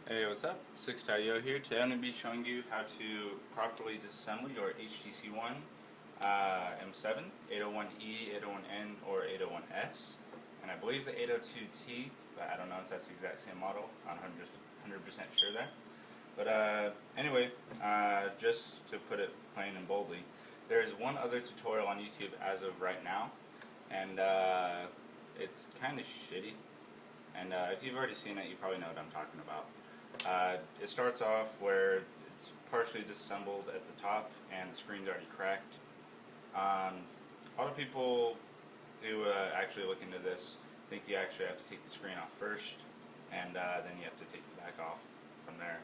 Hey, what's up? Six.io here. Today I'm going to be showing you how to properly disassemble your HTC One M7, 801E, 801N, or 801S. And I believe the 802T, but I don't know if that's the exact same model. I'm not 100% sure there. But anyway, just to put it plain and boldly, there is one other tutorial on YouTube as of right now, and it's kind of shitty. And if you've already seen it, you probably know what I'm talking about. It starts off where it's partially disassembled at the top and the screen's already cracked. A lot of people who actually look into this think you actually have to take the screen off first, and then you have to take the back off from there.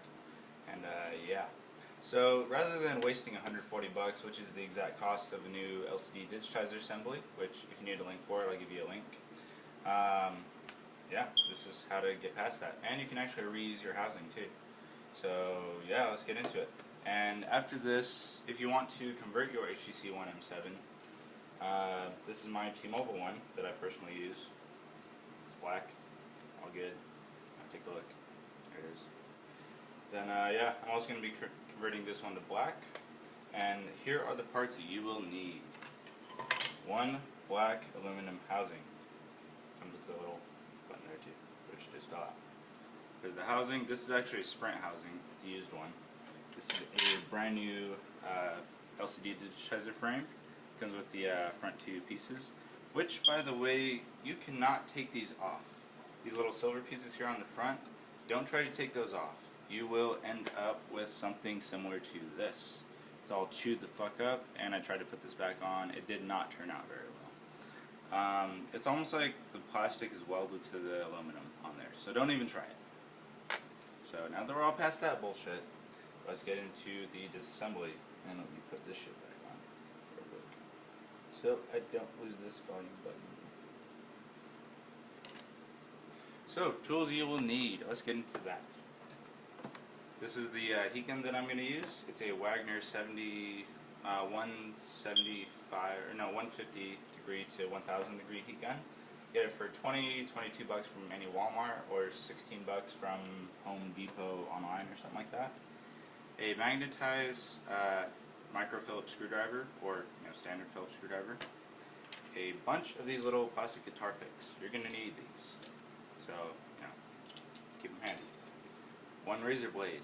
And yeah. So rather than wasting $140, which is the exact cost of a new LCD digitizer assembly, which if you need a link for it, I'll give you a link. Yeah, this is how to get past that. And you can actually reuse your housing too. So yeah, let's get into it. And after this, if you want to convert your HTC One M7, this is my T-Mobile one that I personally use. It's black, all good. Take a look. There it is. Then yeah, I'm also going to be converting this one to black. And here are the parts that you will need. One black aluminum housing. Comes with a little button there too, which just fell out. There's the housing. This is actually a Sprint housing. It's a used one. This is a brand new LCD digitizer frame. It comes with the front two pieces, which, by the way, you cannot take these off. These little silver pieces here on the front, don't try to take those off. You will end up with something similar to this. It's all chewed the fuck up, and I tried to put this back on. It did not turn out very well. It's almost like the plastic is welded to the aluminum on there, so don't even try it. So now that we're all past that bullshit, let's get into the disassembly, and let me put this shit back on real quick so I don't lose this volume button. So, tools you will need. Let's get into that. This is the heat gun that I'm going to use. It's a Wagner 150 degree to 1000 degree heat gun. Get it for $22 from any Walmart, or $16 from Home Depot online or something like that. A magnetized micro Phillips screwdriver, or standard Phillips screwdriver. A bunch of these little plastic guitar picks. You're going to need these, so keep them handy. One razor blade,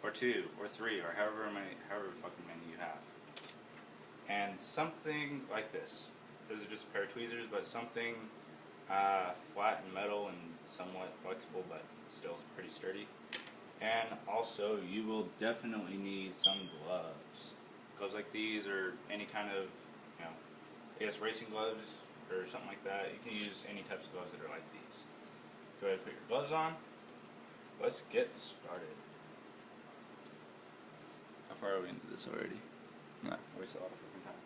or two, or three, or however fucking many you have. And something like this. Those are just a pair of tweezers, but something flat and metal and somewhat flexible, but still pretty sturdy. And also, you will definitely need some gloves. Gloves like these, or any kind of, I guess racing gloves, or something like that. You can use any types of gloves that are like these. Go ahead and put your gloves on. Let's get started. How far are we into this already? Nah, wasted a lot of freaking time.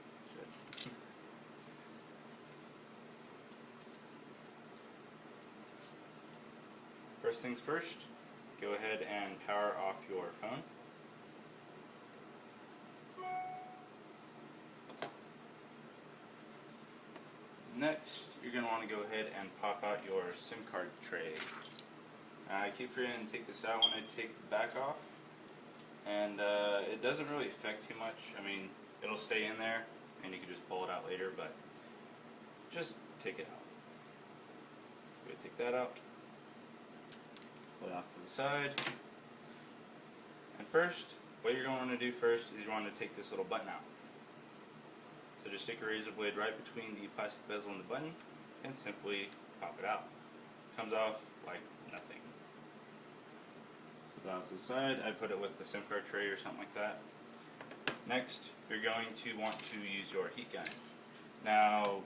Shit. First things first, go ahead and power off your phone. Next, you're going to want to go ahead and pop out your SIM card tray. I keep forgetting to take this out when I take the back off, and it doesn't really affect too much. I mean, it'll stay in there, and you can just pull it out later, but just take it out. Go ahead and take that out. Pull it off to the side. And first, what you're going to want to do first is you want to take this little button out. So just stick your razor blade right between the plastic bezel and the button, and simply pop it out. It comes off like nothing. So that's the side. I put it with the SIM card tray or something like that. Next, you're going to want to use your heat gun. Now,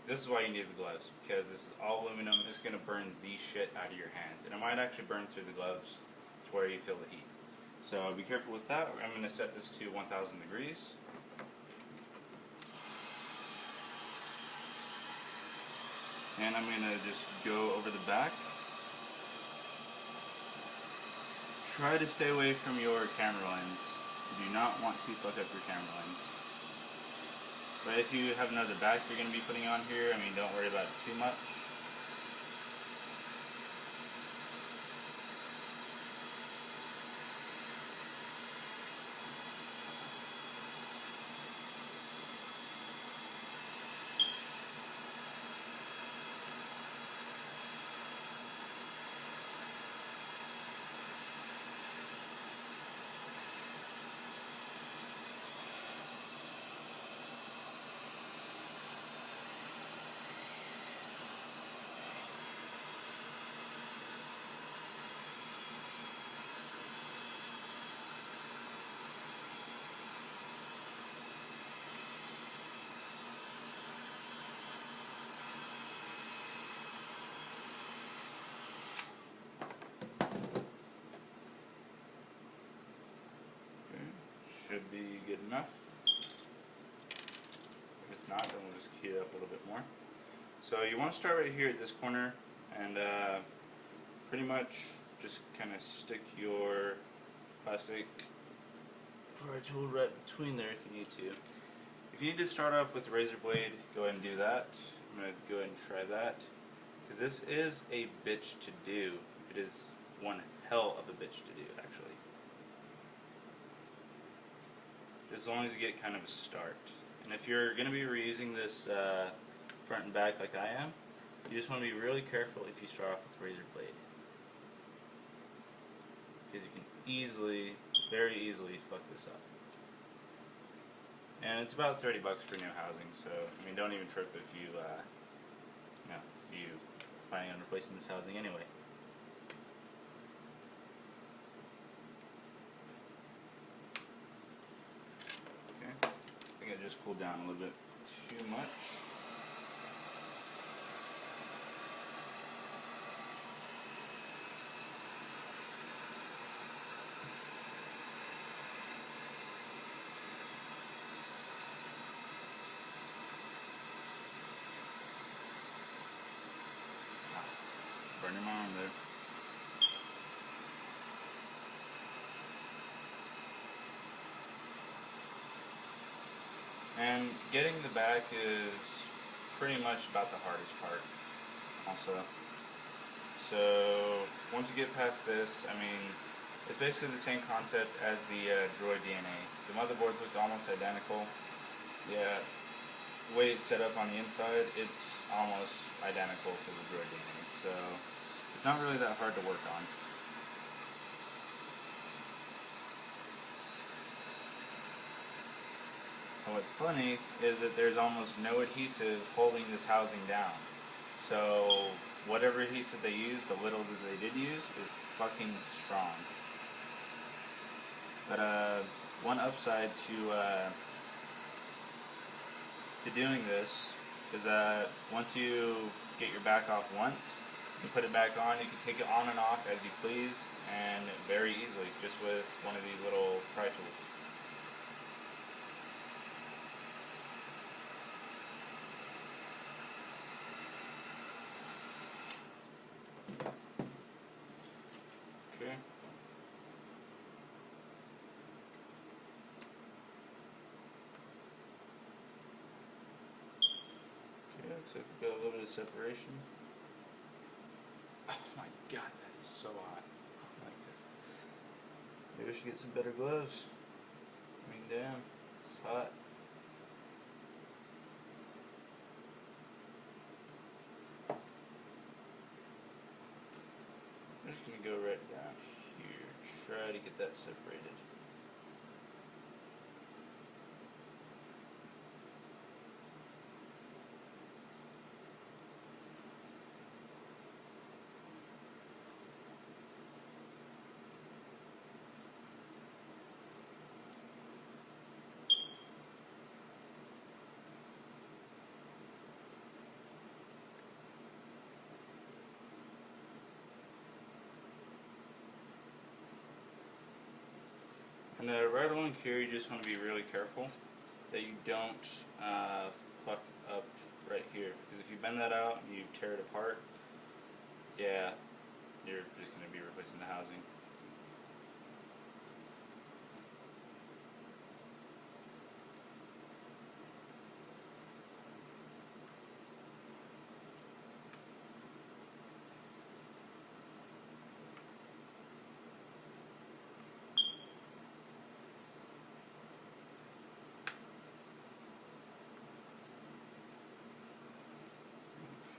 this is why you need the gloves, because this is all aluminum. It's going to burn the shit out of your hands, and it might actually burn through the gloves to where you feel the heat. So be careful with that. I'm going to set this to 1000 degrees. And I'm going to just go over the back. Try to stay away from your camera lens. You do not want to fuck up your camera lens. But if you have another back you're going to be putting on here, I mean, don't worry about it too much. should be good enough. If it's not, then we'll just heat it up a little bit more. So you want to start right here at this corner and pretty much just kind of stick your plastic pry tool right between there if you need to. If you need to start off with a razor blade, go ahead and do that. I'm going to go ahead and try that, because this is a bitch to do. It is one hell of a bitch to do, actually. As long as you get kind of a start. And if you're going to be reusing this front and back like I am, you just want to be really careful if you start off with a razor blade, because you can easily, very easily fuck this up. And it's about $30 for new housing, so I mean, don't even trip if you, if you planning on replacing this housing anyway. Okay, I think it just cooled down a little bit too much. Burning my arm there. And getting the back is pretty much about the hardest part also. So once you get past this, I mean, it's basically the same concept as the Droid DNA. The motherboards look almost identical. Yeah, the way it's set up on the inside, it's almost identical to the Droid DNA. So it's not really that hard to work on. And what's funny is that there's almost no adhesive holding this housing down. So whatever adhesive they used, the little that they did use, is fucking strong. But one upside to doing this is that once you get your back off once, you put it back on, you can take it on and off as you please, and very easily, just with one of these little pry tools. Okay. Okay, looks like we've got a little bit of separation. Oh my god, that is so hot. Oh my god. Maybe I should get some better gloves. I mean, damn, it's hot. I'm just gonna go right down here, try to get that separated. And right along here, you just want to be really careful that you don't fuck up right here. Because if you bend that out and you tear it apart, yeah, you're just going to be replacing the housing.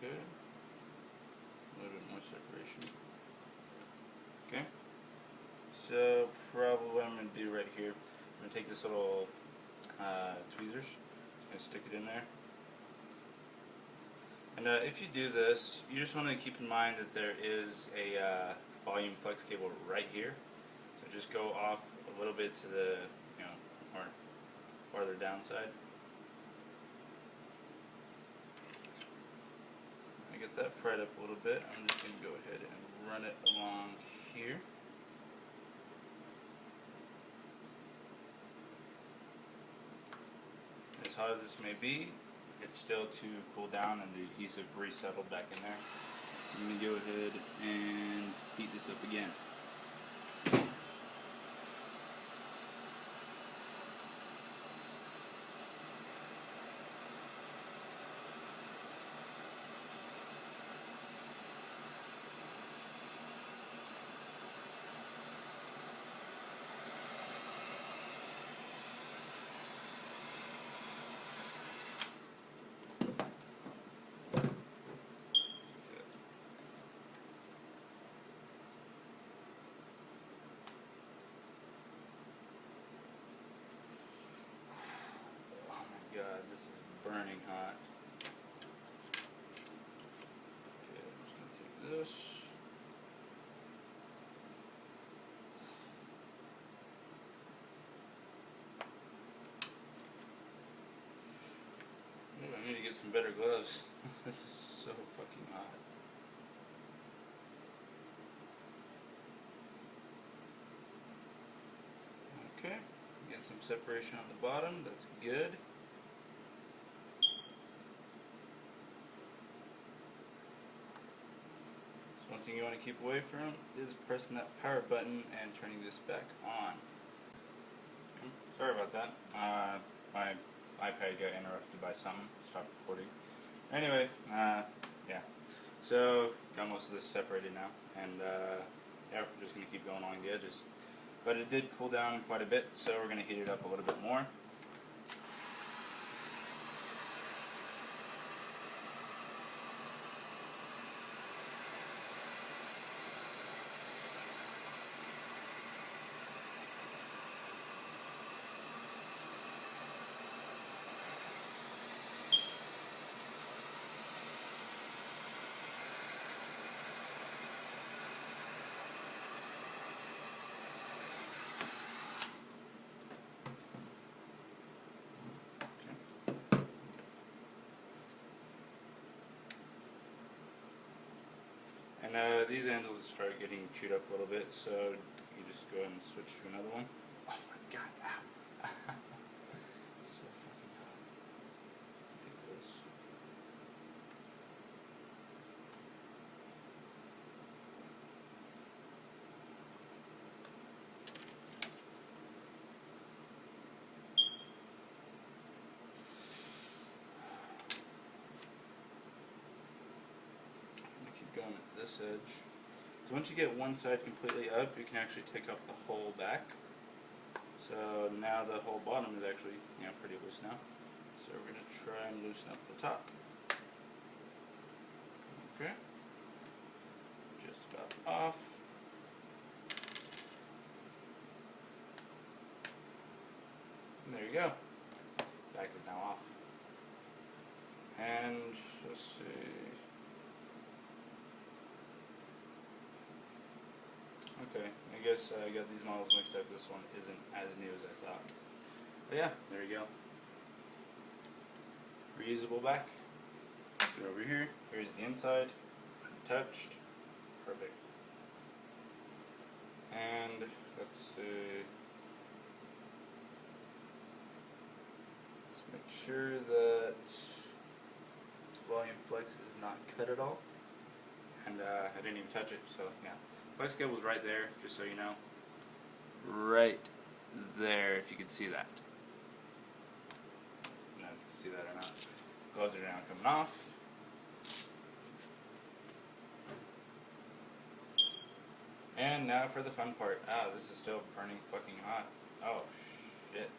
Okay, a little bit more separation. Okay, so probably what I'm going to do right here, I'm going to take this little tweezers, just going to stick it in there. And if you do this, you just want to keep in mind that there is a volume flex cable right here. So just go off a little bit to the, or farther down side. Get that pried up a little bit. I'm just going to go ahead and run it along here. as hot as this may be, it's still to cool down and the adhesive resettled back in there. So I'm going to go ahead and heat this up again. God, this is burning hot. Okay, I'm just going to take this. Ooh, I need to get some better gloves. This is so fucking hot. Okay, get some separation on the bottom, that's good. One thing you want to keep away from is pressing that power button and turning this back on. Sorry about that. My iPad got interrupted by something. Stopped recording. Anyway, yeah. So got most of this separated now, and yeah, we're just gonna keep going along the edges. But it did cool down quite a bit, so we're gonna heat it up a little bit more. And these ends will start getting chewed up a little bit, so you just go ahead and switch to another one. Oh my god, ow. So fucking hot. Take this. Going at this edge. So once you get one side completely up, you can actually take off the whole back. So now the whole bottom is actually, you know, pretty loose now. So we're going to try and loosen up the top. Okay. Just about off. And there you go. Back is now off. And let's see. Okay, I guess I got these models mixed up. This one isn't as new as I thought. But yeah, there you go. Reusable back. Go over here. Here's the inside. Untouched. Perfect. And let's see. Let's make sure that volume flex is not cut at all. And I didn't even touch it, so yeah. Flex cable's right there, just so you know. Right there, if you can see that. I don't know if you can see that or not. Gloves are now coming off. And now for the fun part. Ah, this is still burning fucking hot. Oh, shit.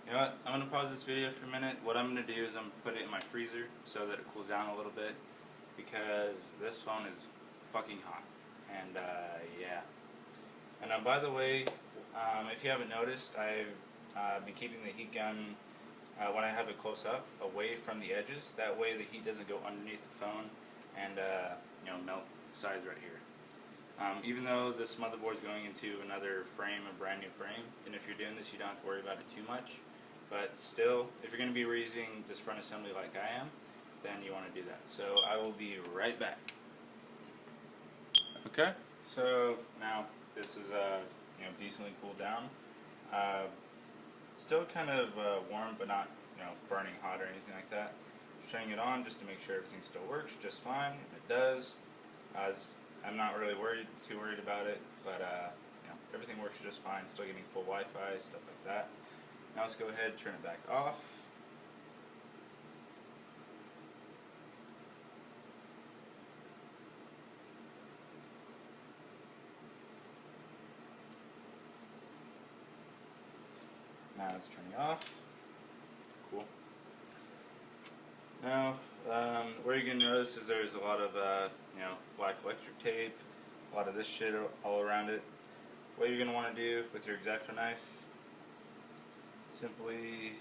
You know what? I'm going to pause this video for a minute. What I'm going to do is I'm going to put it in my freezer so that it cools down a little bit. Because this phone is fucking hot. And yeah. And by the way, if you haven't noticed, I've been keeping the heat gun when I have it close up away from the edges. That way the heat doesn't go underneath the phone and you know, melt the sides right here. Even though this motherboard is going into another frame, a brand new frame, and if you're doing this, you don't have to worry about it too much. But still, if you're going to be reusing this front assembly like I am, then you want to do that. So I will be right back. Okay, so now this is you know, decently cooled down. Still kind of warm, but not burning hot or anything like that. I'm turning it on just to make sure everything still works just fine. If it does, I'm not really too worried about it, but everything works just fine. Still getting full Wi-Fi, stuff like that. Now let's go ahead and turn it back off. Now it's turning off. Cool. Now, what you're going to notice is there's a lot of, black electric tape, a lot of this shit all around it. What you're going to want to do with your X-Acto knife, simply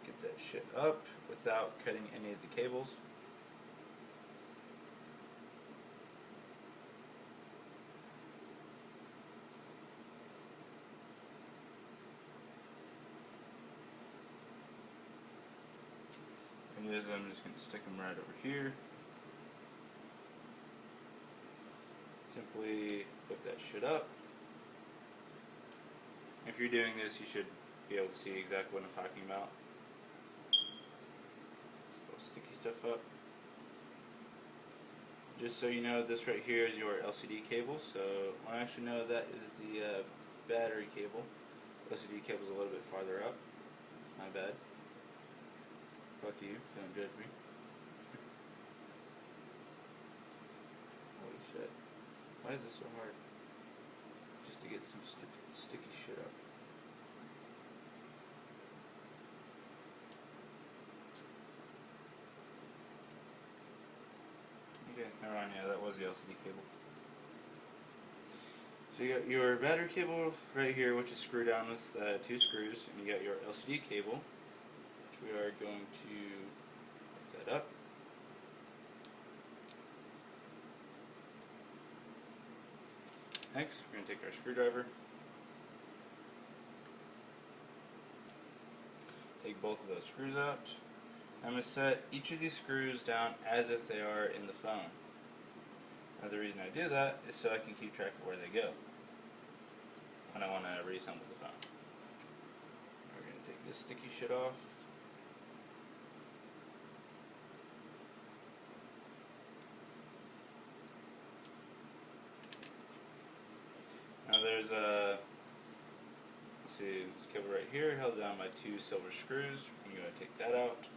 get that shit up without cutting any of the cables. And I'm just going to stick them right over here. Simply whip that shit up. If you're doing this, you should be able to see exactly what I'm talking about. So sticky stuff up. Just so you know, this right here is your LCD cable. So I actually know that is the battery cable. LCD cable's a little bit farther up. My bad. Fuck you, don't judge me. Holy shit. Why is this so hard? Just to get some sticky shit up. Okay, never mind, yeah, that was the LCD cable. So you got your battery cable right here, which is screwed down with 2 screws, and you got your LCD cable, we are going to lift that up. Next, we're going to take our screwdriver, take both of those screws out. I'm going to set each of these screws down as if they are in the phone. Now the reason I do that is so I can keep track of where they go when I want to reassemble the phone. We're going to take this sticky shit off. Now there's a, let's see, this cable right here held down by 2 silver screws. I'm going to take that out.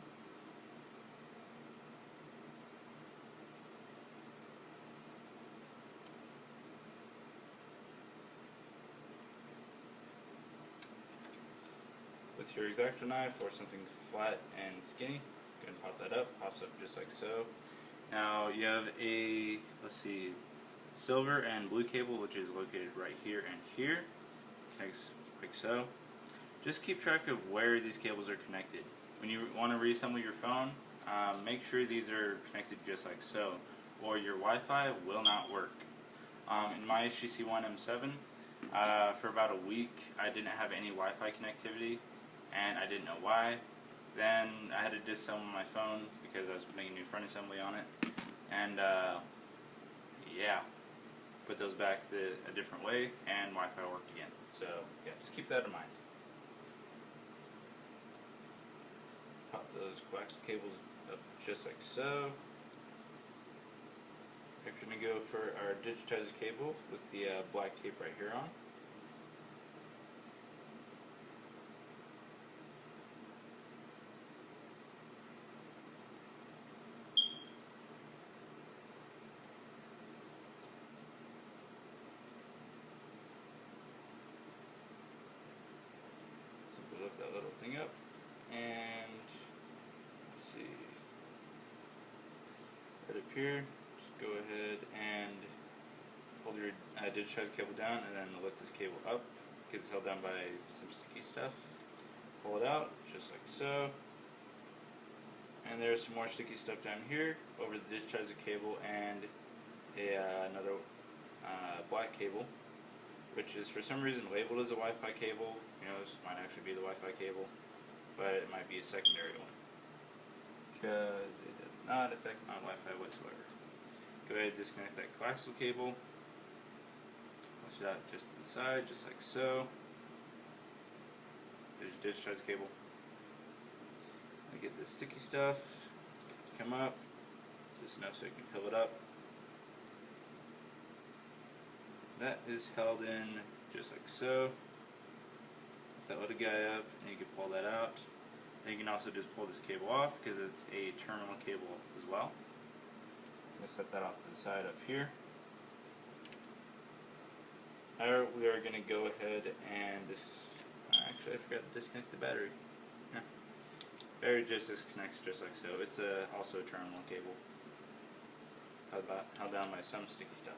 With your X-Acto knife or something flat and skinny, go ahead and pop that up. Pops up just like so. Now you have a, let's see, silver and blue cable, which is located right here and here. Connects like so. Just keep track of where these cables are connected. When you want to reassemble your phone, make sure these are connected just like so, or your Wi-Fi will not work. In my HTC One M7, for about a week, I didn't have any Wi-Fi connectivity, and I didn't know why. Then I had to disassemble my phone because I was putting a new front assembly on it, and yeah, put those back a different way, and Wi-Fi worked again. So yeah, just keep that in mind. Pop those coaxial cables up just like so. We're going to go for our digitizer cable with the black tape right here on. Simply lift that little thing up, and let's see, right up here. Go ahead and hold your digitizer cable down, and then lift this cable up because it's held down by some sticky stuff. Pull it out just like so, and there's some more sticky stuff down here over the digitizer cable and another black cable, which is for some reason labeled as a Wi-Fi cable. You know, this might actually be the Wi-Fi cable, but it might be a secondary one because it does not affect my Wi-Fi whatsoever. Go ahead and disconnect that coaxial cable. Push it out just to the side, just like so. There's your digitizer cable. get the sticky stuff, come up, just enough so you can peel it up. That is held in just like so. Lift that little guy up, and you can pull that out. And you can also just pull this cable off because it's a terminal cable as well. I'm going to set that off to the side up here. Now we are going to go ahead and actually I forgot to disconnect the battery. Yeah. Battery just disconnects just like so. It's also a terminal cable held down by some sticky stuff.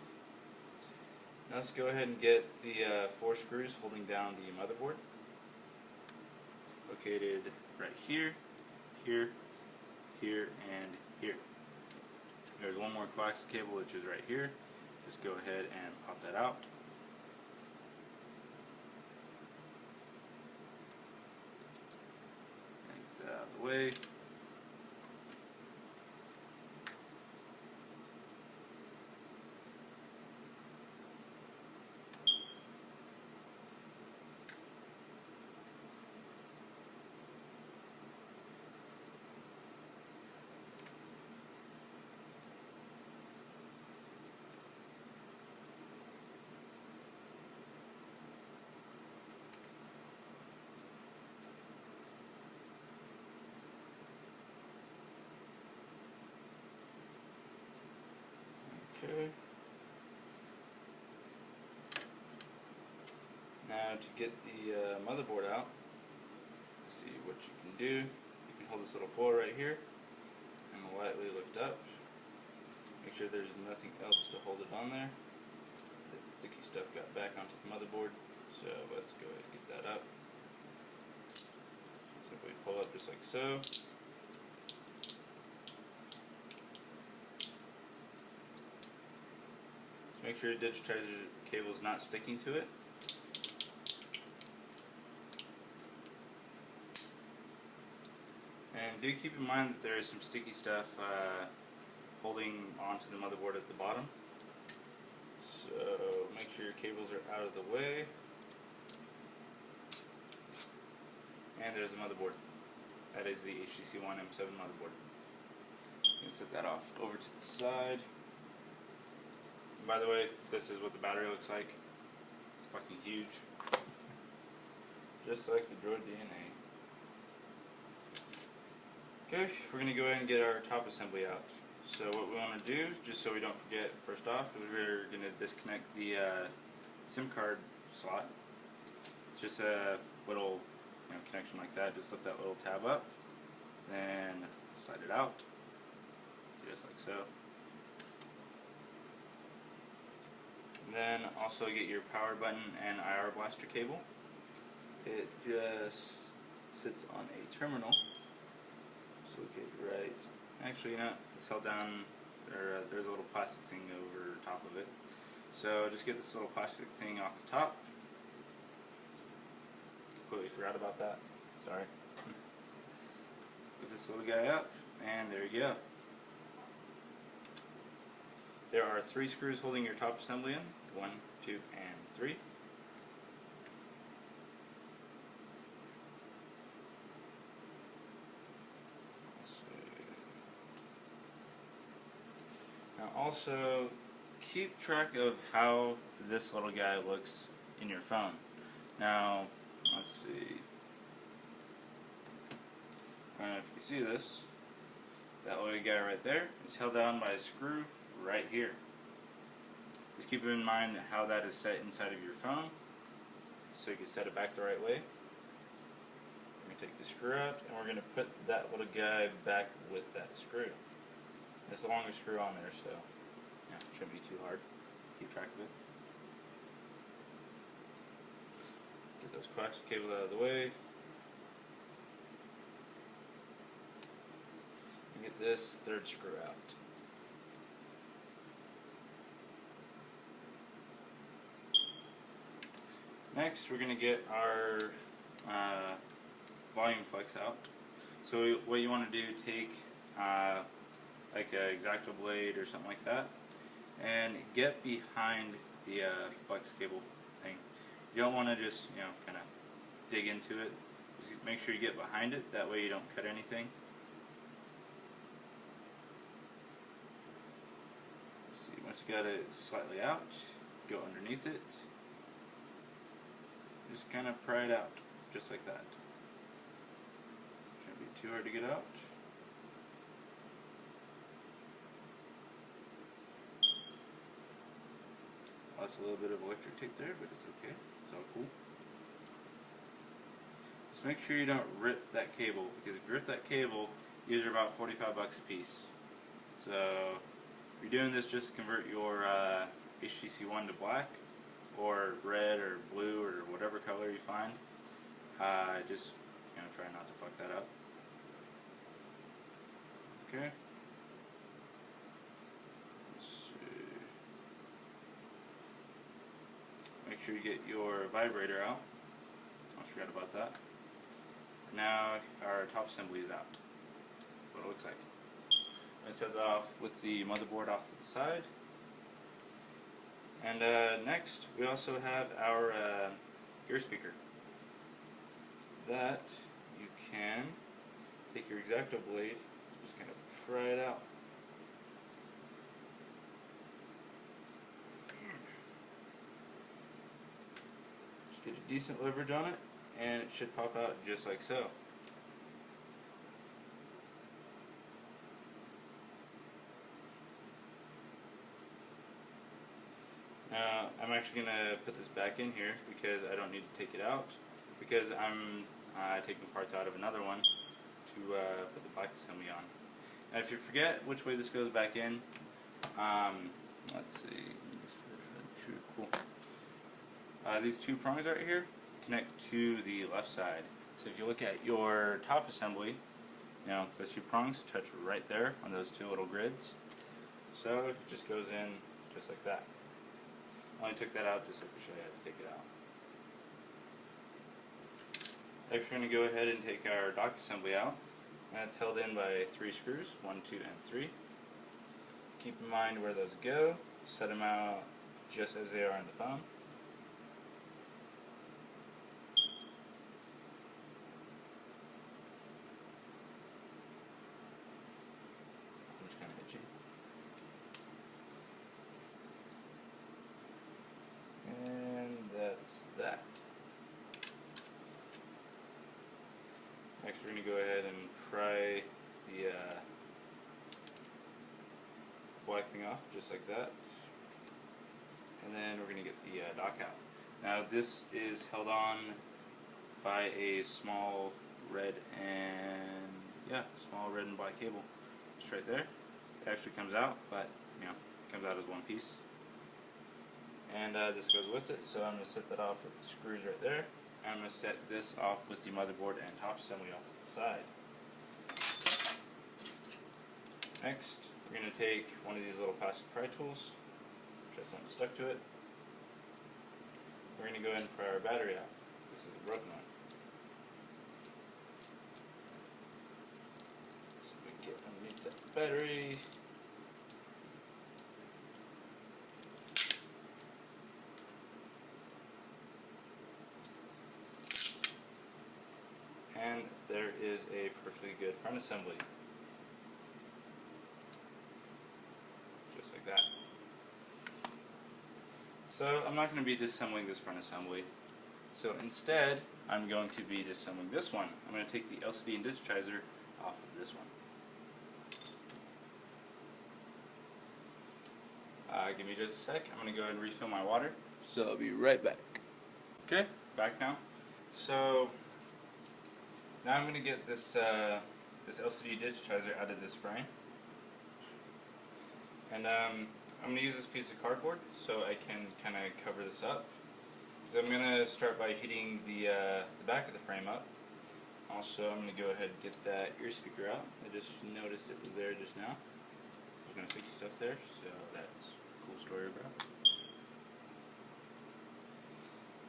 Now let's go ahead and get the 4 screws holding down the motherboard. Located right here, here, here, and here. There's one more coax cable which is right here. Just go ahead and pop that out. Get that out of the way. Okay. Now to get the motherboard out, see what you can do. You can hold this little foil right here and lightly lift up. Make sure there's nothing else to hold it on there. That sticky stuff got back onto the motherboard, so let's go ahead and get that up. Simply pull up just like so. Make sure your digitizer cable is not sticking to it. And do keep in mind that there is some sticky stuff holding onto the motherboard at the bottom. So make sure your cables are out of the way. And there's the motherboard. That is the HTC One M7 motherboard. You can set that off over to the side. By the way, this is what the battery looks like. It's fucking huge. Just like the Droid DNA. Okay, we're going to go ahead and get our top assembly out. So what we want to do, just so we don't forget, first off, is we're going to disconnect the SIM card slot. It's just a little connection like that. Just lift that little tab up, then slide it out, just like so. Then also get your power button and IR blaster cable. It just sits on a terminal. So get right. Actually, it's held down. There's a little plastic thing over top of it. So just get this little plastic thing off the top. Completely forgot about that. Sorry. Put this little guy up, and there you go. There are 3 screws holding your top assembly in. 1, 2, and 3. Now also, keep track of how this little guy looks in your phone. Now, let's see. I don't know if you can see this. That little guy right there is held down by a screw right here. Just keep in mind how that is set inside of your phone, so you can set it back the right way. We're going to take the screw out, and we're going to put that little guy back with that screw. It's the longest screw on there, so it shouldn't be too hard. Keep track of it. Get those coaxial cables out of the way. And get this 3rd screw out. Next, we're going to get our volume flex out. So what you want to do, take like an X-Acto blade or something like that, and get behind the flex cable thing. You don't want to just kind of dig into it. Just make sure you get behind it. That way you don't cut anything. Once you got it slightly out, go underneath it. Just kind of pry it out, just like that. Shouldn't be too hard to get out. Lost a little bit of electric tape there, but it's okay. It's all cool. Just make sure you don't rip that cable, because if you rip that cable, these are about 45 bucks a piece. So if you're doing this just to convert your HTC One to black, or red, or blue, or whatever color you find, just try not to fuck that up. Okay. Let's see. Make sure you get your vibrator out. Almost forgot about that. Now our top assembly is out. That's what it looks like. I'm going to set that off with the motherboard off to the side. And next, we also have our ear speaker. That you can take your X-Acto blade, just kind of pry it out. Just get a decent leverage on it, and it should pop out just like so. Now, I'm actually going to put this back in here because I don't need to take it out, because I'm taking parts out of another one to put the black assembly on. Now if you forget which way this goes back in, let's see, cool. These two prongs right here connect to the left side. So if you look at your top assembly, those two prongs touch right there on those two little grids. So it just goes in just like that. I only took that out just so I could show you how to take it out. Next we're going to go ahead and take our dock assembly out. And it's held in by 3 screws, 1, 2, and 3. Keep in mind where those go. Set them out just as they are on the phone. I'm just kind of itchy. And that's that. Next we're going to go ahead and pry the black thing off just like that. And then we're going to get the dock out. Now this is held on by a small red and black cable. Just right there. It actually comes out, but it comes out as one piece. And this goes with it, so I'm going to set that off with the screws right there. And I'm going to set this off with the motherboard and top assembly off to the side. Next, we're going to take one of these little plastic pry tools, which has something stuck to it. We're going to go ahead and pry our battery out. This is a broken one. So we get underneath that battery. And there is a perfectly good front assembly. Just like that. So I'm not going to be disassembling this front assembly. So instead, I'm going to be disassembling this one. I'm going to take the LCD and digitizer off of this one. Give me just a sec. I'm going to go ahead and refill my water. So I'll be right back. Okay, back now. So now I'm going to get this this LCD digitizer out of this frame. And I'm going to use this piece of cardboard so I can kind of cover this up. So I'm going to start by heating the back of the frame up. Also, I'm going to go ahead and get that ear speaker out. I just noticed it was there just now. There's no sticky stuff there, so that's a cool story, bro.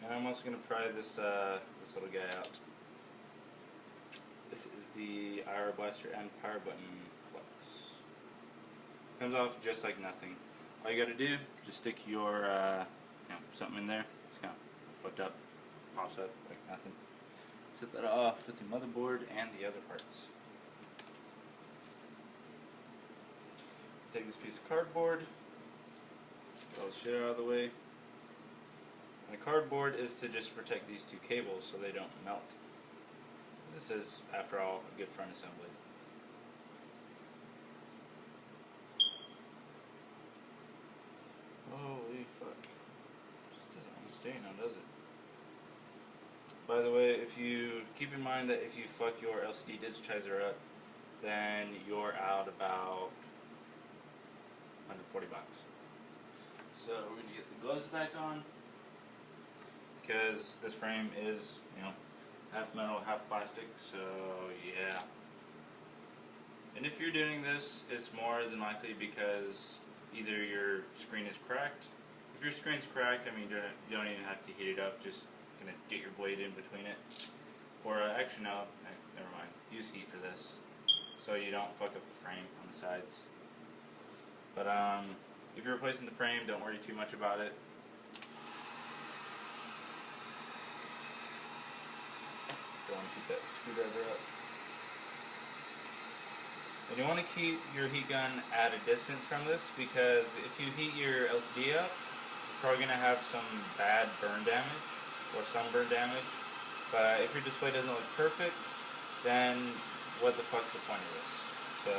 And I'm also going to pry this this little guy out. This is the IR blaster and power button flex. Comes off just like nothing. All you got to do, just stick your something in there. It's kind of hooked up, pops up like nothing. Set that off with the motherboard and the other parts. Take this piece of cardboard, Get all the shit out of the way. And the cardboard is to just protect these two cables so they don't melt. This is, after all, a good front assembly. Holy fuck. This doesn't want to stay now, does it? By the way, if you keep in mind that if you fuck your LCD digitizer up, then you're out about $140. So we're gonna get the gloves back on because this frame is, half metal, half plastic. So yeah. And if you're doing this, it's more than likely because either your screen is cracked. If your screen's cracked, I mean, you don't even have to heat it up. Just gonna get your blade in between it. Or actually no, never mind. Use heat for this, so you don't fuck up the frame on the sides. But if you're replacing the frame, don't worry too much about it. Don't want to keep that screwdriver up. And you want to keep your heat gun at a distance from this because if you heat your LCD up, you're probably going to have some bad burn damage or sunburn damage. But if your display doesn't look perfect, then what the fuck's the point of this? So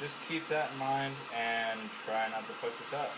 just keep that in mind and try not to fuck this up.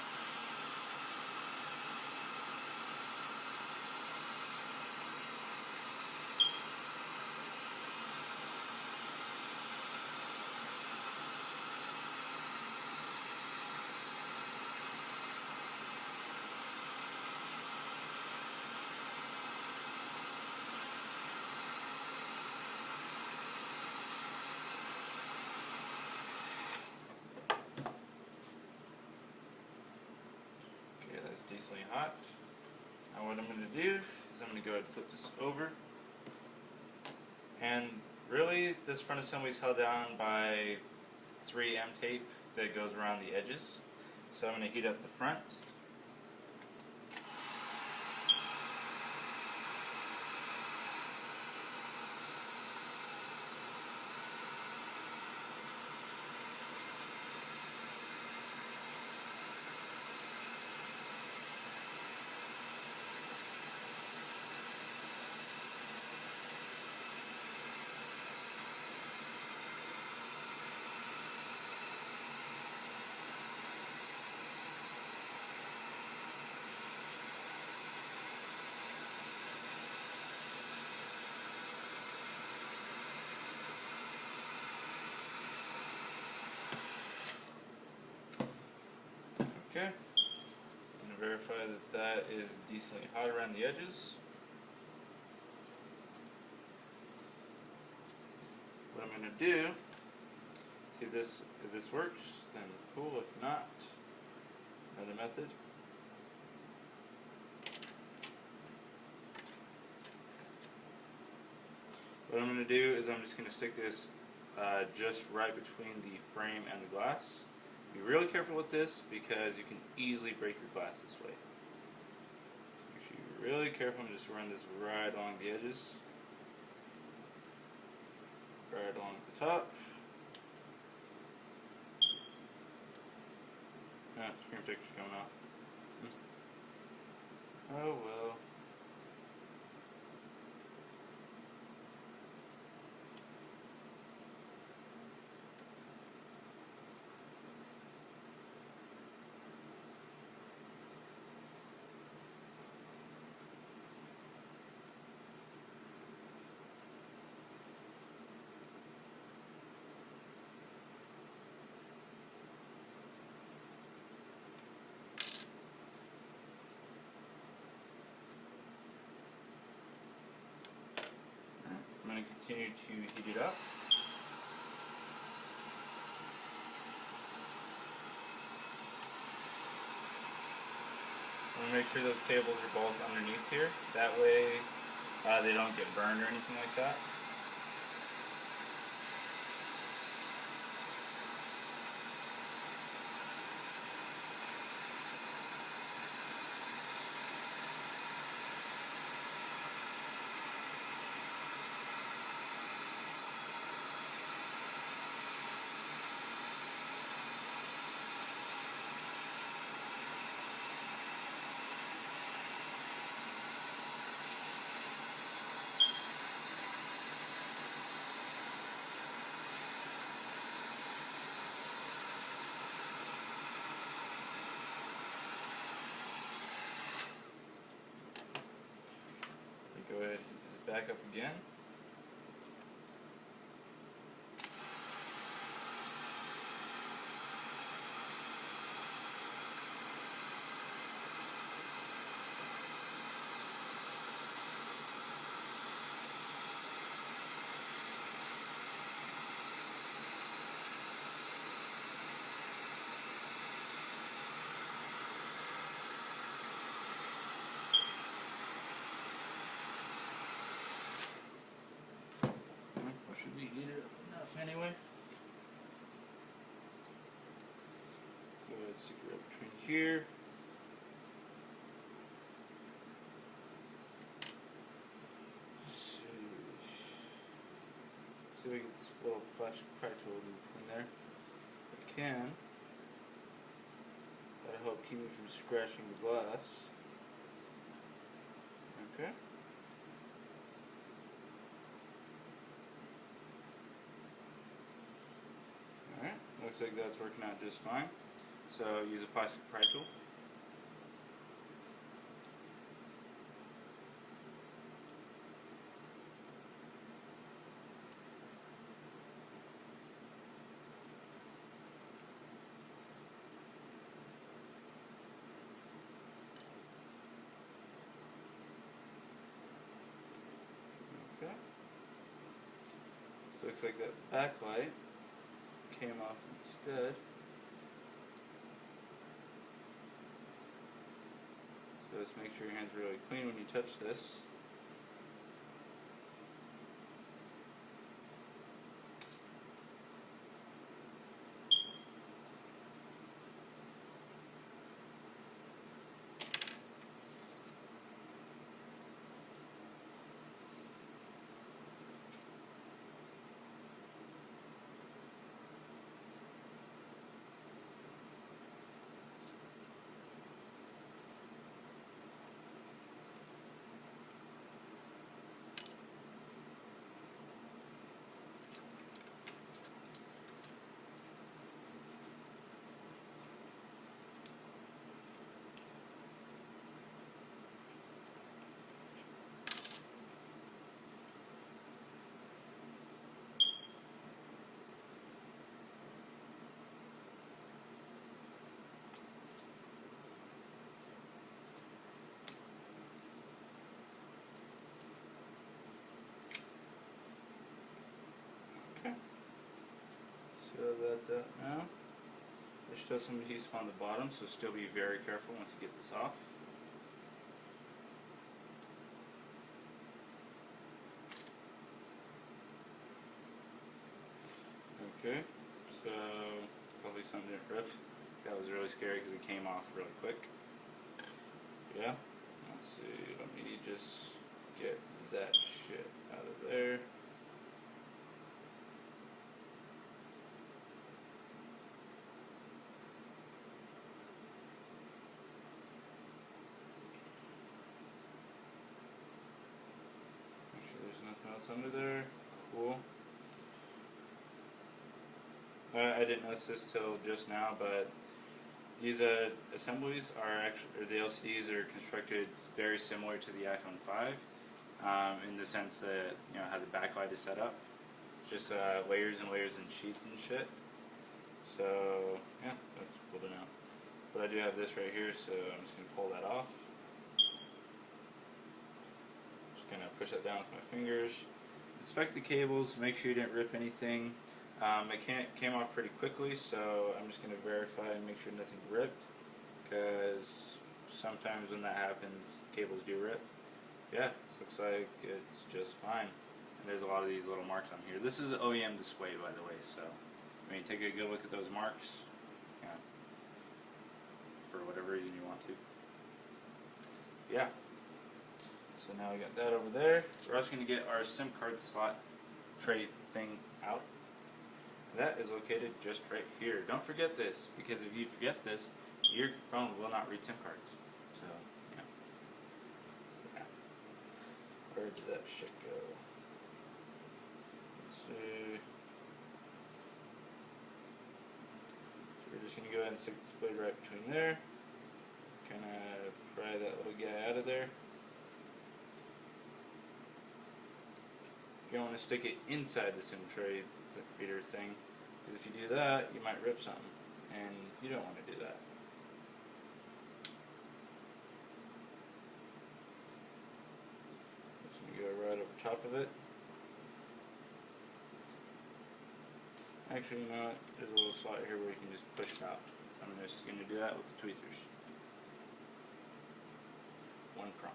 Decently hot. Now what I'm going to do is I'm going to go ahead and flip this over. And really this front assembly is held down by 3M tape that goes around the edges. So I'm going to heat up the front. Okay, I'm going to verify that that is decently hot around the edges. What I'm going to do, see if this works, then cool. If not, another method. What I'm going to do is I'm just going to stick this just right between the frame and the glass. Be really careful with this because you can easily break your glass this way. So make sure you're really careful and just run this right along the edges. Right along the top. Ah, screen protector's coming off. Oh well. I'm going to continue to heat it up. I'm going to make sure those cables are both underneath here. That way they don't get burned or anything like that. back up again. Should be heated up enough anyway. Go ahead and stick it right between here. See if we get this little plastic pry tool in between there. If I can. That'll help keep me from scratching the glass. Okay. Alright, looks like that's working out just fine. So use a plastic pry tool. Okay. So looks like that backlight came off instead. So just make sure your hands are really clean when you touch this. So that's it now. There's still some adhesive on the bottom, so still be very careful once you get this off. Okay, so hopefully something didn't rip. That was really scary because it came off really quick. Yeah, let's see, let me just get that shit out of there. Make sure there's nothing else under there. Cool. I didn't notice this till just now, but these assemblies are actually, or the LCDs are constructed very similar to the iPhone 5, in the sense that, you know, how the backlight is set up, just layers and layers and sheets and shit. So yeah, that's cool to know. But I do have this right here, so I'm just gonna pull that off. Just gonna push that down with my fingers. Inspect the cables, make sure you didn't rip anything. It came off pretty quickly, so I'm just going to verify and make sure nothing ripped, because sometimes when that happens, cables do rip. Yeah, this looks like it's just fine. And there's a lot of these little marks on here. This is an OEM display, by the way, so I mean, take a good look at those marks, yeah, for whatever reason you want to. Yeah. So now we got that over there. We're also going to get our SIM card slot tray thing out. That is located just right here. Don't forget this, because if you forget this, your phone will not read SIM cards. So, yeah. Where did that shit go? Let's see. So we're just going to go ahead and stick this blade right between there. Kind of pry that little guy out of there. you don't want to stick it inside the SIM tray reader thing, because if you do that, you might rip something, and you don't want to do that. Just going to go right over top of it. Actually, you know what? There's a little slot here where you can just push it out. So I'm just going to do that with the tweezers. One prong.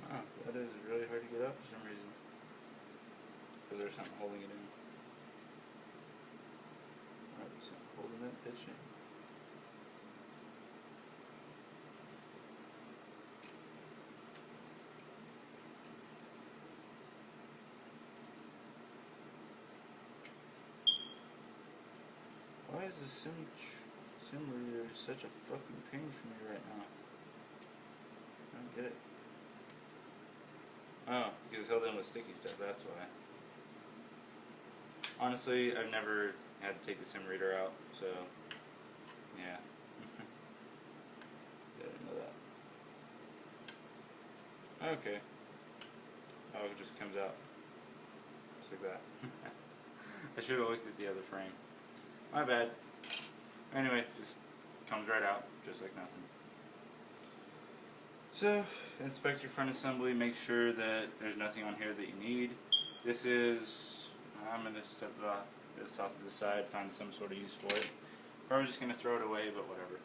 Wow, that is really hard to get out for some reason. Because there's something holding it in. Alright, something holding that bitch in. Why is the SIM reader such a fucking pain for me right now? I don't get it. Oh, because it's held in with sticky stuff, that's why. Honestly, I've never had to take the SIM reader out, so yeah. See, I didn't know that. Okay. Oh, it just comes out. Just like that. I should have looked at the other frame. My bad. Anyway, just comes right out, just like nothing. So, inspect your front assembly, make sure that there's nothing on here that you need. This is, I'm going to set this off to the side, find some sort of use for it. Probably just going to throw it away, but whatever.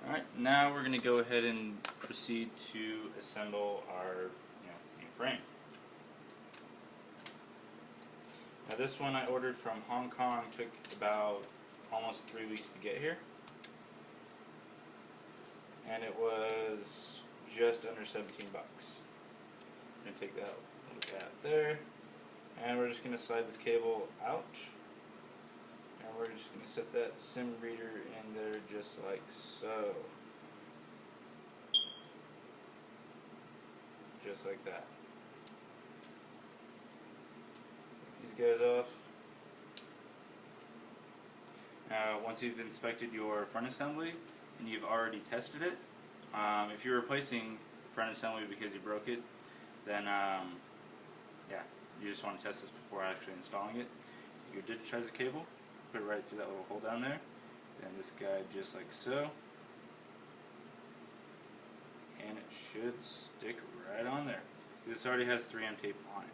Alright, now we're going to go ahead and proceed to assemble our new frame. Now this one I ordered from Hong Kong, took about almost 3 weeks to get here. And it was just under 17 bucks. I'm going to take that little gap there. And we're just going to slide this cable out. And we're just going to set that SIM reader in there just like so. Just like that. These guys off. Now, once you've inspected your front assembly and you've already tested it, if you're replacing the front assembly because you broke it, then yeah, you just want to test this before actually installing it. You digitize the cable, put it right through that little hole down there, and this guy just like so, and it should stick right on there. This already has 3M tape on it.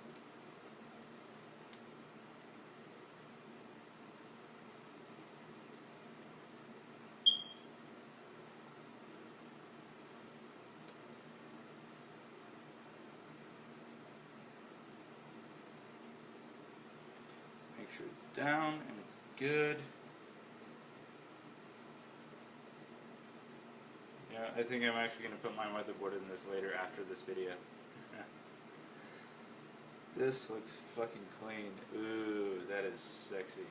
Make sure it's down and it's good. Yeah, I think I'm actually going to put my motherboard in this later after this video. This looks fucking clean. Ooh, that is sexy.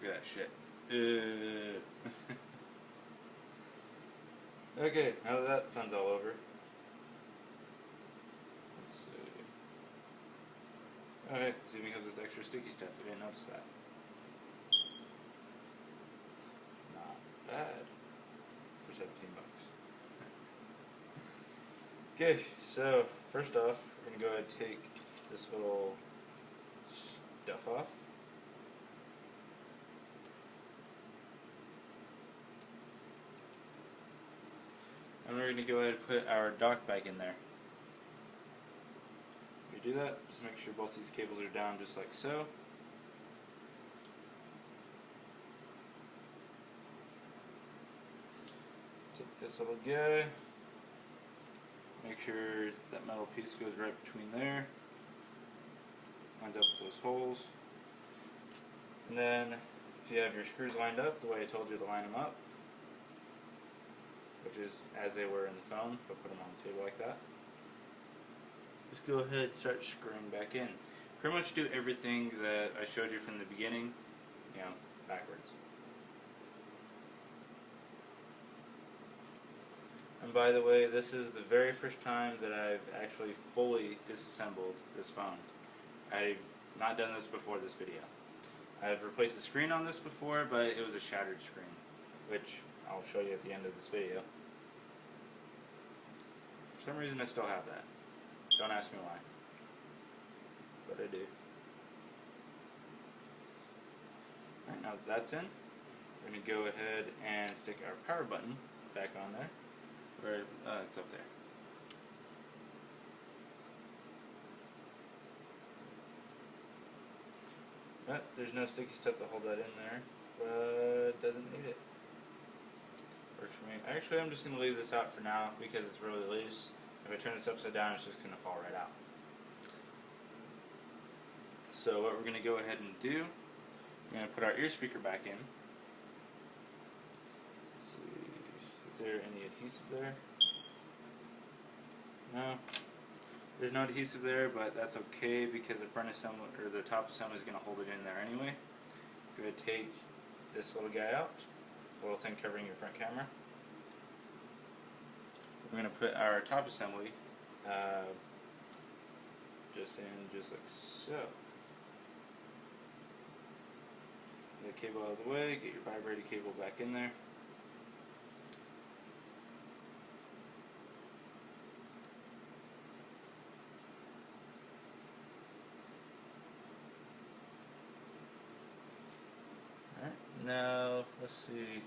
Look at that shit. Ooh. Okay, now that that fun's all over. Let's see. Okay, this even comes with extra sticky stuff. I didn't notice that. Not bad for 17 bucks. Okay, so first off, we're going to go ahead and take this little stuff off. And we're going to go ahead and put our dock back in there. When you do that, just make sure both these cables are down just like so. Take this little guy, make sure that metal piece goes right between there, lines up with those holes. And then if you have your screws lined up the way I told you to line them up, which is as they were in the phone, but put them on the table like that, just go ahead and start screwing back in. Pretty much do everything that I showed you from the beginning, backwards. And by the way, this is the very first time that I've actually fully disassembled this phone. I've not done this before this video. I've replaced the screen on this before, but it was a shattered screen, which I'll show you at the end of this video. For some reason I still have that. Don't ask me why. But I do. Alright, now that that's in, we're going to go ahead and stick our power button back on there. Where it's up there. But there's no sticky stuff to hold that in there, but doesn't need it. Works for me. Actually, I'm just going to leave this out for now because it's really loose. If I turn this upside down, it's just going to fall right out. So what we're going to go ahead and do, we're going to put our ear speaker back in. Let's see, is there any adhesive there? No. There's no adhesive there, but that's okay because the front assembly or the top assembly is going to hold it in there anyway. Go ahead and take this little guy out, the little thing covering your front camera. We're going to put our top assembly just like so. Get the cable out of the way, get your vibrator cable back in there. Now, let's see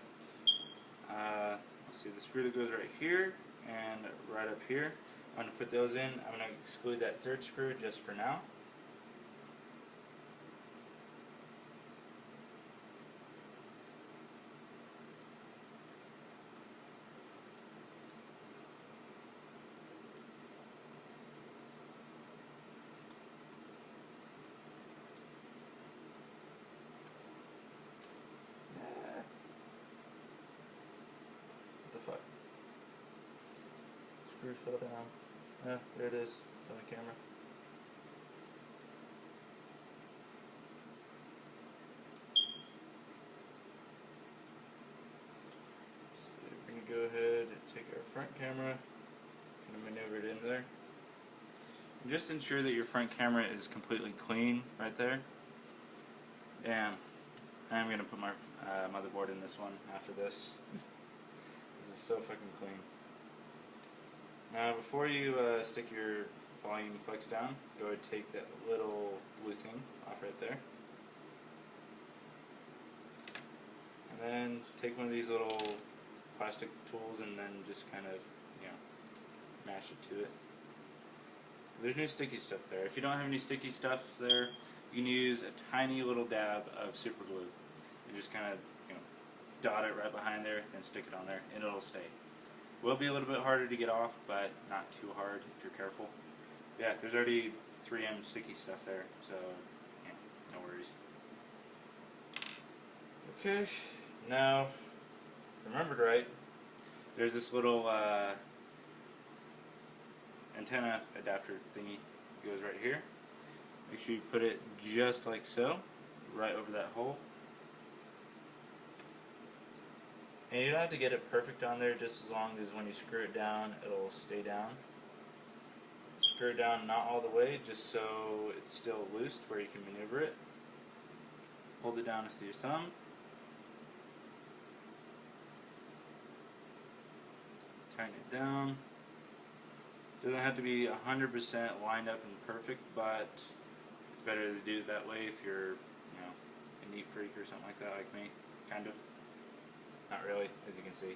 the screw that goes right here and right up here. I'm going to put those in. I'm going to exclude that third screw just for now. Screw fell down. Yeah, there it is. It's on the camera. So we're going to go ahead and take our front camera, kind of maneuver it in there. And just ensure that your front camera is completely clean right there. And I'm going to put my motherboard in this one after this. This is so fucking clean. Now before you stick your volume flex down, go ahead and take that little blue thing off right there. And then take one of these little plastic tools and then just kind of, mash it to it. There's no sticky stuff there. If you don't have any sticky stuff there, you can use a tiny little dab of super glue. And just kind of, dot it right behind there, then stick it on there, and it'll stay. Will be a little bit harder to get off, but not too hard if you're careful. Yeah, there's already 3M sticky stuff there, so yeah, no worries. Okay, now, if I remembered right, there's this little antenna adapter thingy that goes right here. Make sure you put it just like so, right over that hole. And you don't have to get it perfect on there, just as long as when you screw it down, it'll stay down. Screw it down not all the way, just so it's still loose to where you can maneuver it. Hold it down with your thumb. Tighten it down. Doesn't have to be 100% lined up and perfect, but it's better to do it that way if you're, a neat freak or something like that, like me, kind of. Not really, as you can see.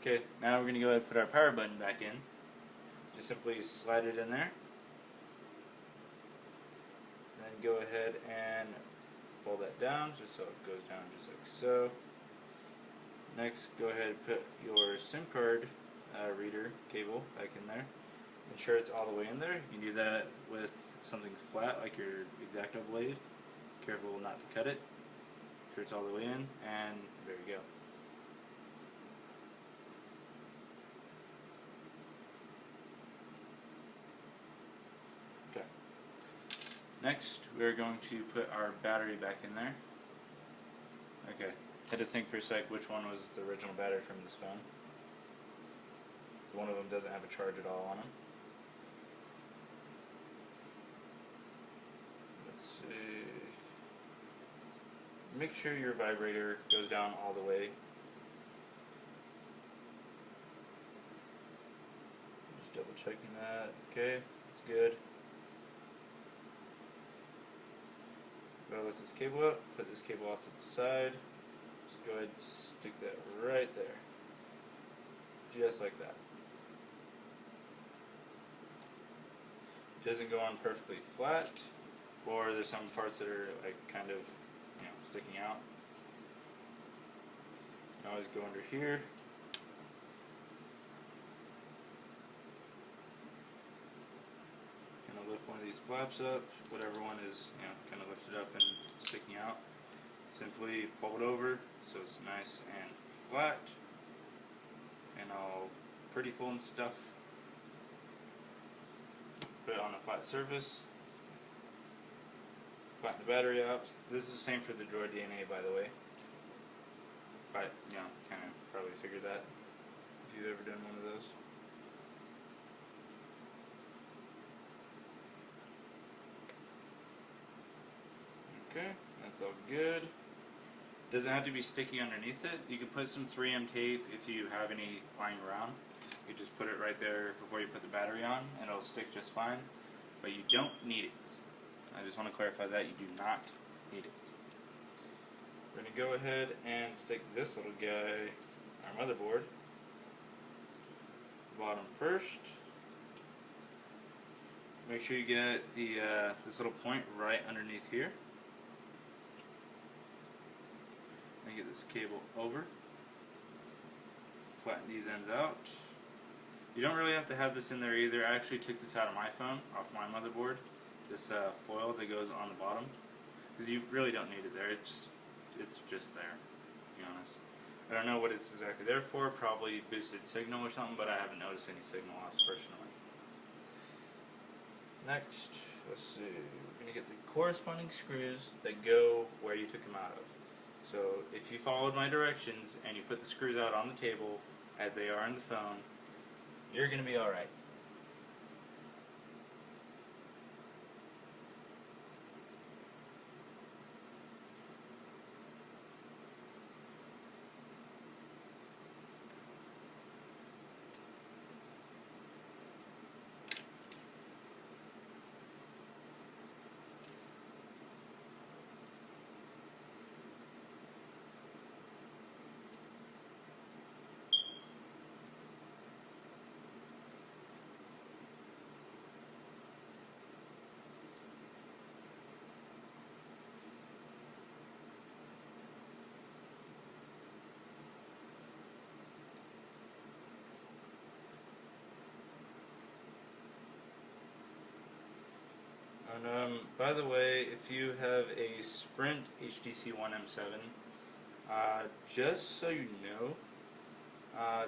Okay, now we're going to go ahead and put our power button back in. Just simply slide it in there. Then go ahead and fold that down just so it goes down just like so. Next, go ahead and put your SIM card reader cable back in there. Ensure it's all the way in there. You can do that with something flat like your X-Acto blade. Careful not to cut it. Sure it's all the way in, and there you go. Okay. Next, we're going to put our battery back in there. Okay. Had to think for a sec which one was the original battery from this phone. One of them doesn't have a charge at all on them. make sure your vibrator goes down all the way. Just double checking that. Okay, it's good. Go lift this cable up, put this cable off to the side. Just go ahead and stick that right there. Just like that. It doesn't go on perfectly flat, or there's some parts that are like kind of, you know, sticking out. You can always go under here. Kind of lift one of these flaps up, whatever one is, you know, kind of lifted up and sticking out. Simply pull it over so it's nice and flat and all pretty full and stuff. Put it on a flat surface. Flatten the battery out. This is the same for the Droid DNA, by the way. But, you know, kind of probably figured that if you've ever done one of those. Okay, that's all good. Doesn't have to be sticky underneath it. You can put some 3M tape if you have any lying around. You just put it right there before you put the battery on and it'll stick just fine. But you don't need it. I just want to clarify that you do not need it. We're going to go ahead and stick this little guy, our motherboard, bottom first. Make sure you get the this little point right underneath here. And get this cable over. Flatten these ends out. You don't really have to have this in there either. I actually took this out of my phone, off my motherboard. This foil that goes on the bottom, because you really don't need it there. It's just there, to be honest. I don't know what it's exactly there for. Probably boosted signal or something, but I haven't noticed any signal loss personally. Next, let's see. We're gonna get the corresponding screws that go where you took them out of. So if you followed my directions and you put the screws out on the table as they are in the phone, you're gonna be all right. And by the way, if you have a Sprint HTC One M7, just so you know,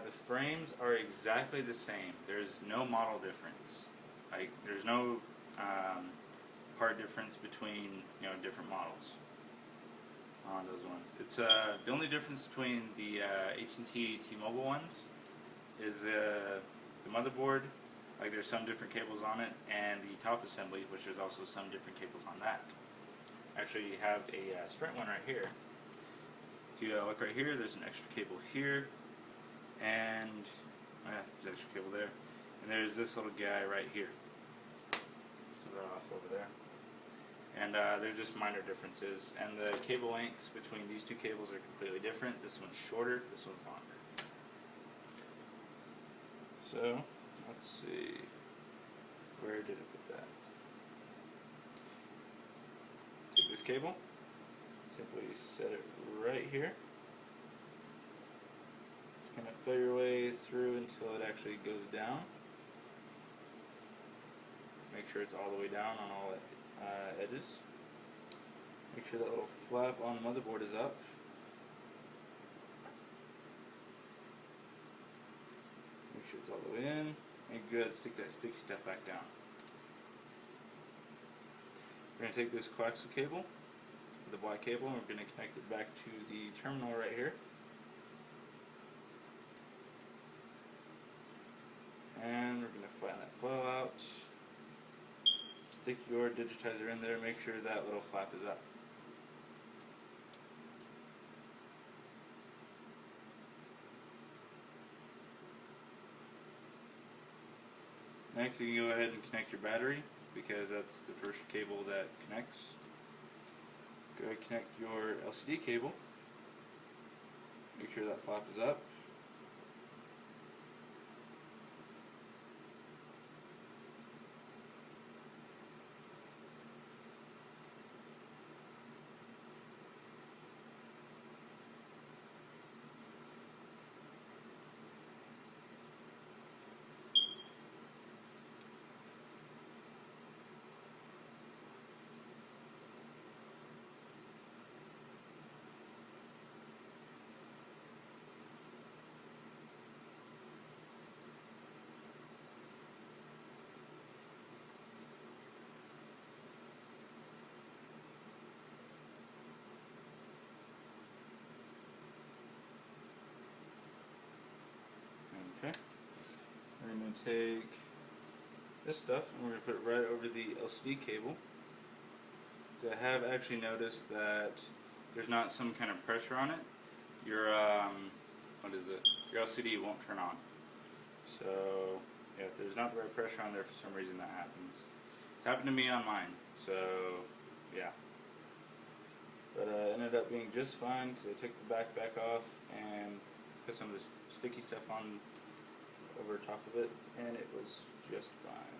the frames are exactly the same. There's no model difference. Like, there's no part difference between, you know, different models on those ones. It's the only difference between the At&t T-Mobile ones is the motherboard. Like, there's some different cables on it, and the top assembly, which there's also some different cables on that. Actually, you have a Sprint one right here. If you look right here, there's an extra cable here, and there's an extra cable there, and there's this little guy right here. So that off over there. And they're just minor differences, and the cable lengths between these two cables are completely different. This one's shorter, this one's longer. So, let's see, where did it put that? Take this cable, simply set it right here. Just kind of fill your way through until it actually goes down. Make sure it's all the way down on all edges. Make sure that little flap on the motherboard is up. Make sure it's all the way in. And good, stick that sticky stuff back down. We're going to take this coaxial cable, the black cable, and we're going to connect it back to the terminal right here. And we're going to flatten that foil out. Stick your digitizer in there, make sure that little flap is up. Next, you can go ahead and connect your battery, because that's the first cable that connects. Go ahead and connect your LCD cable. Make sure that flap is up. Okay. We're going to take this stuff and we're going to put it right over the LCD cable. So I have actually noticed that there's not some kind of pressure on it. Your your LCD won't turn on. So yeah, if there's not the right pressure on there, for some reason that happens. It's happened to me on mine. So yeah. But it ended up being just fine because I took the back off and put some of this sticky stuff on over top of it, and it was just fine.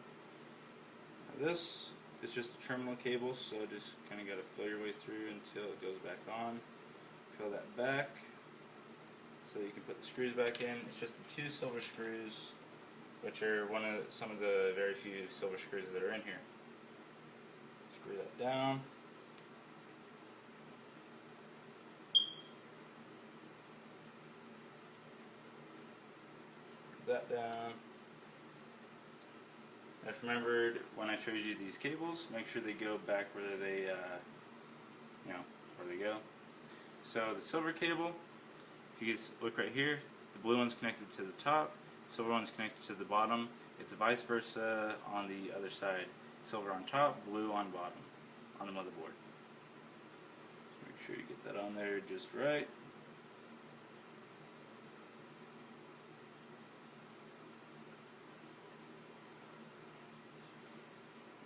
Now this is just a terminal cable, so just kind of got to fill your way through until it goes back on. Peel that back so you can put the screws back in. It's just the 2 silver screws, which are some of the very few silver screws that are in here. Screw that down. That down. I just remembered when I showed you these cables, make sure they go back where they, where they go. So the silver cable, if you guys look right here, the blue one's connected to the top, silver one's connected to the bottom. It's vice versa on the other side. Silver on top, blue on bottom, on the motherboard. So make sure you get that on there just right.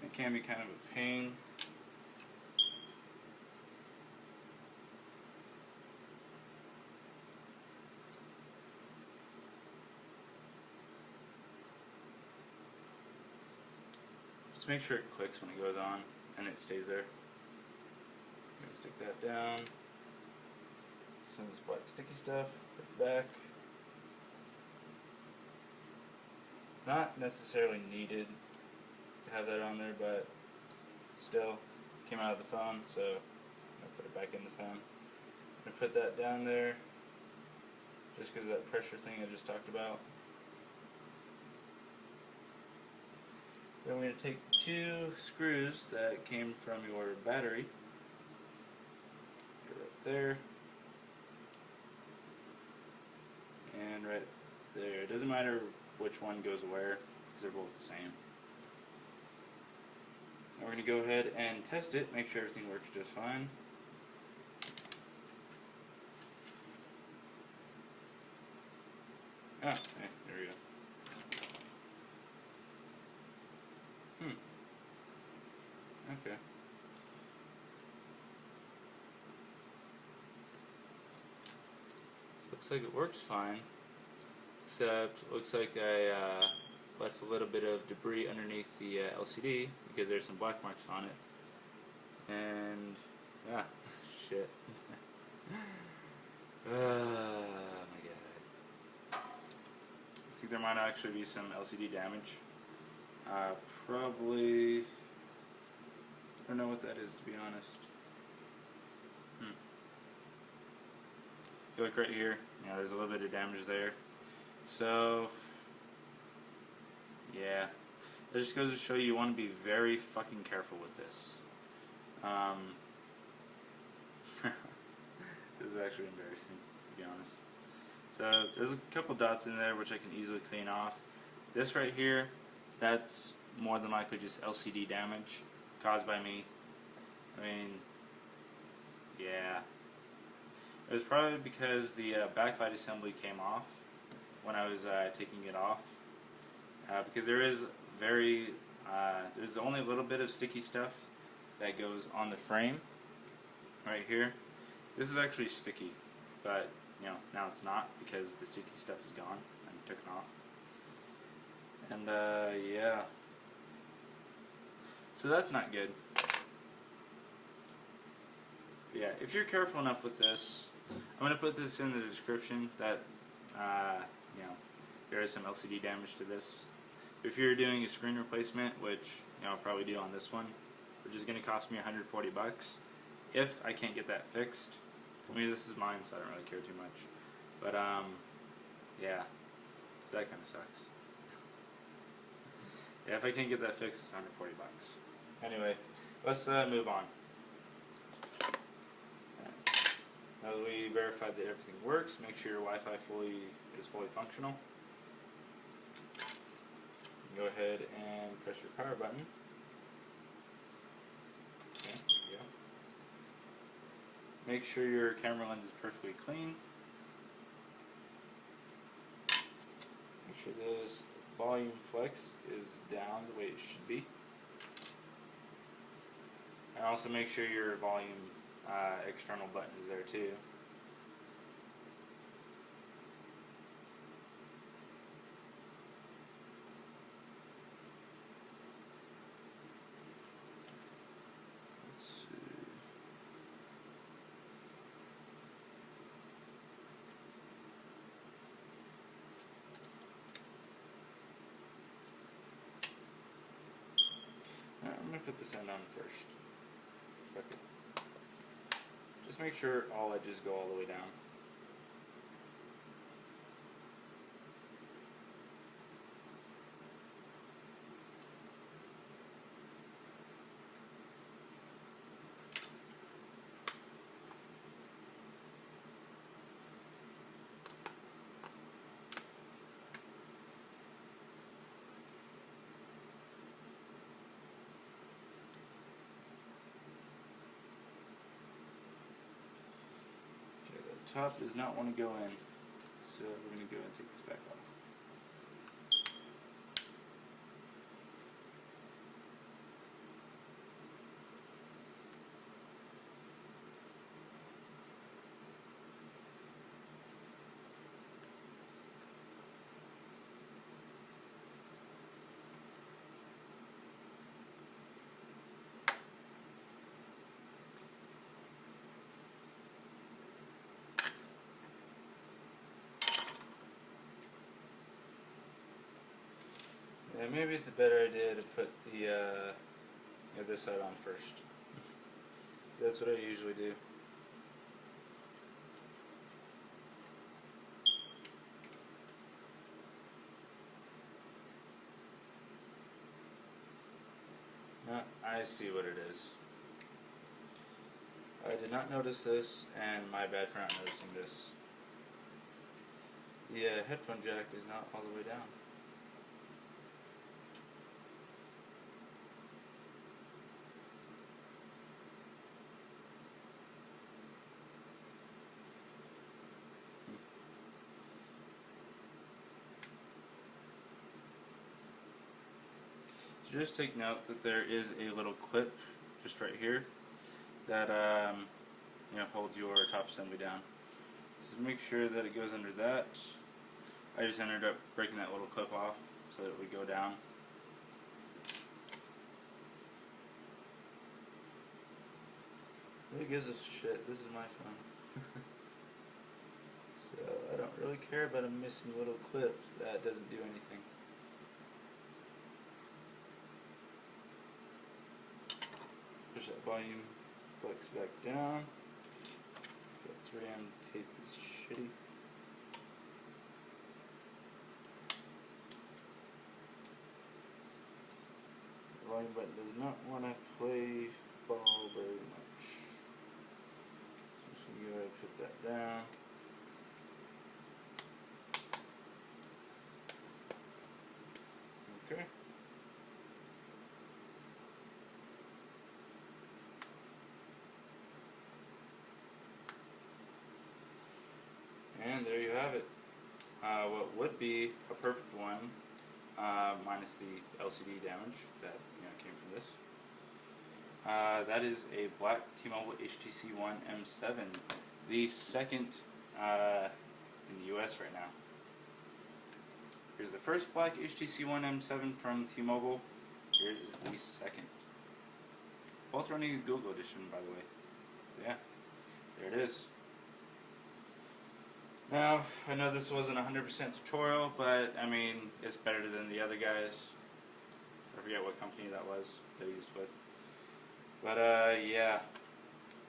It can be kind of a pain. Just make sure it clicks when it goes on and it stays there. I'm going to stick that down. Some of this black sticky stuff, put it back. It's not necessarily needed to have that on there, but still came out of the phone, so I'm going to put it back in the phone. I'm going to put that down there just because of that pressure thing I just talked about. Then we're going to take the 2 screws that came from your battery, put it right there, and right there. It doesn't matter which one goes where, because they're both the same. Now we're going to go ahead and test it, make sure everything works just fine. Ah, okay, there we go. Okay. Looks like it works fine, except looks like I left a little bit of debris underneath the LCD because there's some black marks on it. And yeah, shit. Oh my god. I think there might actually be some LCD damage. Probably. I don't know what that is, to be honest. If you look right here, there's a little bit of damage there. So, yeah. It just goes to show you want to be very fucking careful with this. This is actually embarrassing, to be honest. So, there's a couple dots in there which I can easily clean off. This right here, that's more than likely just LCD damage caused by me. I mean, yeah. It was probably because the backlight assembly came off when I was taking it off. Because there is there's only a little bit of sticky stuff that goes on the frame right here. This is actually sticky, but now it's not because the sticky stuff is gone and taken off. And yeah, so that's not good. But yeah, if you're careful enough with this, I'm going to put this in the description that there is some LCD damage to this. If you're doing a screen replacement, which I'll probably do on this one, which is going to cost me 140 bucks, if I can't get that fixed. I mean, this is mine, so I don't really care too much. But yeah, so that kind of sucks. Yeah, if I can't get that fixed, it's 140 bucks. Anyway, let's move on. Now that we verified that everything works, make sure your Wi-Fi is fully functional. Go ahead and press your power button. Okay, there you go. Make sure your camera lens is perfectly clean. Make sure this volume flex is down the way it should be. And also make sure your volume external button is there too. Let's see. I'm going to put this end on first. Fuck it. Just make sure all edges go all the way down. Top does not want to go in, so we're going to go and take this back off. Yeah, maybe it's a better idea to put the this side on first. So that's what I usually do. I see what it is. I did not notice this, and my bad for not noticing this. The headphone jack is not all the way down. So just take note that there is a little clip just right here that holds your top assembly down. Just make sure that it goes under that. I just ended up breaking that little clip off so that it would go down. Who gives a shit? This is my phone. So I don't really care about a missing little clip that doesn't do anything. Push that volume flex back down. So that 3M tape is shitty. The volume button does not want to play ball very much. So I'm just going to go ahead and put that down. Okay. And there you have it. What would be a perfect one, minus the LCD damage that came from this. That is a black T-Mobile HTC One M7, the second in the US right now. Here's the first black HTC One M7 from T-Mobile. Here is the second. Both running a Google edition, by the way. So yeah, there it is. Now, I know this wasn't a 100% tutorial, but I mean, it's better than the other guys. I forget what company that was that he used with. But yeah,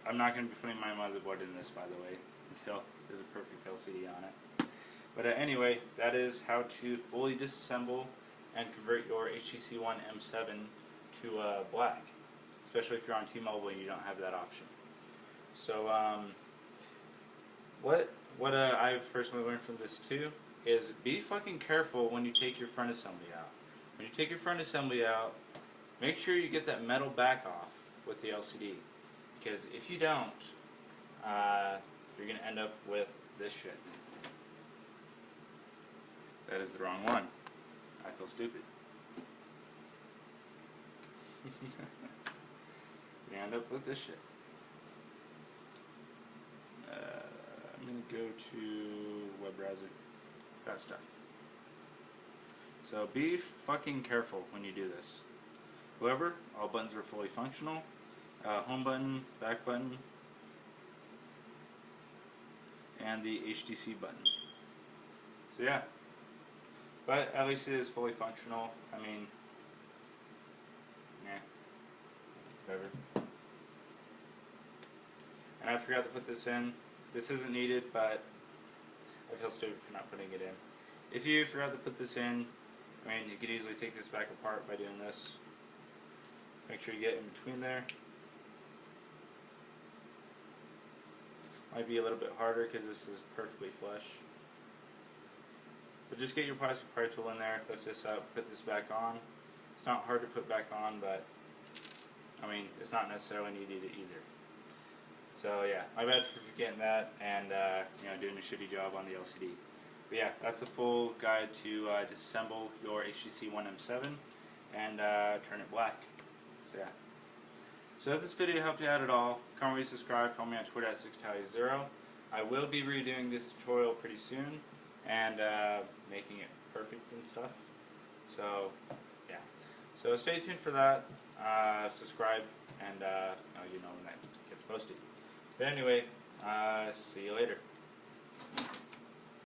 I'm not going to be putting my motherboard in this, by the way, until there's a perfect LCD on it. But anyway, that is how to fully disassemble and convert your HTC One M7 to black, especially if you're on T-Mobile and you don't have that option. So what I've personally learned from this too is be fucking careful when you take your front assembly out. When you take your front assembly out, make sure you get that metal back off with the LCD, because if you don't, you're going to end up with this shit. That is the wrong one. I feel stupid. You end up with this shit. I'm going to go to web browser. That stuff. So be fucking careful when you do this. However, all buttons are fully functional. Home button, back button, and the HTC button. So yeah. But at least it is fully functional. I mean, whatever. And I forgot to put this in. This isn't needed, but I feel stupid for not putting it in. If you forgot to put this in, I mean, you could easily take this back apart by doing this. Make sure you get in between there. Might be a little bit harder because this is perfectly flush. But just get your plastic pry tool in there, lift this up, put this back on. It's not hard to put back on, but I mean, it's not necessarily needed either. So yeah, my bad for forgetting that and doing a shitty job on the LCD. But yeah, that's the full guide to disassemble your HTC One M7 and turn it black. So yeah. So if this video helped you out at all, comment, rate, subscribe, follow me on Twitter at 6Tally0. I will be redoing this tutorial pretty soon and making it perfect and stuff. So yeah. So stay tuned for that. Subscribe and you know when that gets posted. But anyway, see you later.